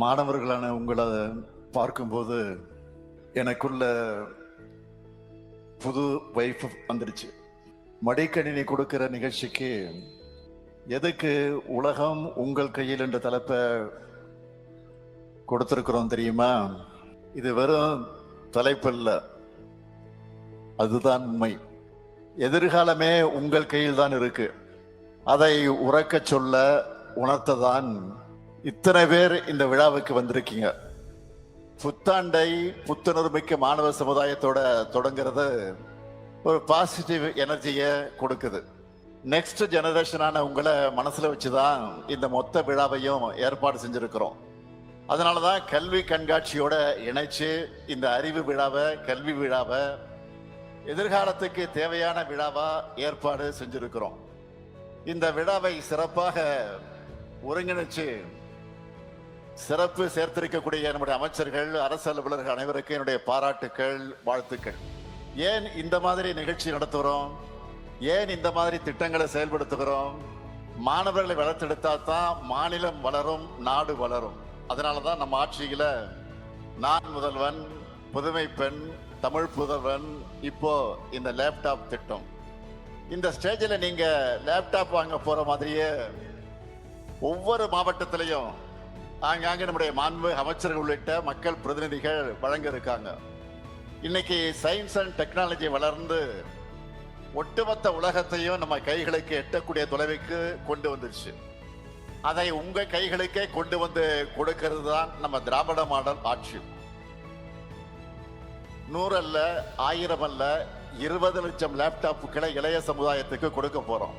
மாணவர்களான உங்களை பார்க்கும்போது எனக்குள்ள புது வைஃப் வந்துடுச்சு. மடிக்கணினி கொடுக்கிற நிகழ்ச்சிக்கு எதுக்கு உலகம் உங்கள் கையில் என்ற தலைப்பை கொடுத்திருக்கிறோம் தெரியுமா? இது வெறும் தலைப்பு இல்ல, அதுதான் உண்மை. எதிர்காலமே உங்கள் கையில் தான் இருக்கு. அதை உறக்க சொல்ல உணர்த்ததான் இத்தனை பேர் இந்த விழாவுக்கு வந்திருக்கீங்க. புத்தாண்டை புத்துணர்மிக்க மாணவ சமுதாயத்தோட தொடங்குறது ஒரு பாசிட்டிவ் எனர்ஜியை கொடுக்குது. நெக்ஸ்ட் ஜெனரேஷனான உங்களை மனசுல வச்சுதான் இந்த மொத்த விழாவையும் ஏற்பாடு செஞ்சிருக்கிறோம். அதனாலதான் கல்வி கண்காட்சியோட இணைச்சு இந்த அறிவு விழாவை, கல்வி விழாவை எதிர்காலத்துக்கு தேவையான விழாவா ஏற்பாடு செஞ்சிருக்கிறோம். இந்த விழாவை சிறப்பாக ஒருங்கிணைச்சு சிறப்பு சேர்த்திருக்கக்கூடிய நம்முடைய அமைச்சர்கள், அரசு அலுவலர்கள் அனைவருக்கும் என்னுடைய பாராட்டுக்கள், வாழ்த்துக்கள். ஏன் இந்த மாதிரி நிகழ்ச்சி நடத்துகிறோம்? ஏன் இந்த மாதிரி திட்டங்களை செயல்படுத்துகிறோம்? மாணவர்களை வளர்த்தெடுத்தா தான் மாநிலம் வளரும், நாடு வளரும். அதனாலதான் நம்ம ஆட்சியில நான் முதல்வன், புதுமை பெண், தமிழ் புதல்வன், இப்போ இந்த லேப்டாப் திட்டம். இந்த ஸ்டேஜில் நீங்க லேப்டாப் வாங்க போற மாதிரியே ஒவ்வொரு மாவட்டத்திலையும் ஆங்காங்க நம்முடைய மாண்பு அமைச்சர்கள் உள்ளிட்ட மக்கள் பிரதிநிதிகள் வழங்க இருக்காங்க. இன்னைக்கு சயின்ஸ் அண்ட் டெக்னாலஜி வளர்ந்து ஒட்டுமொத்த உலகத்தையும் நம்ம கைகளுக்கு எட்டக்கூடிய தொலைவுக்கு கொண்டு வந்துருச்சு. அதை உங்க கைகளுக்கே கொண்டு வந்து கொடுக்கிறது தான் நம்ம திராவிட மாடல் ஆட்சி. 100 அல்ல, 1000 அல்ல, 20 லட்சம் லேப்டாப்புகளை இளைய சமுதாயத்துக்கு கொடுக்க போறோம்.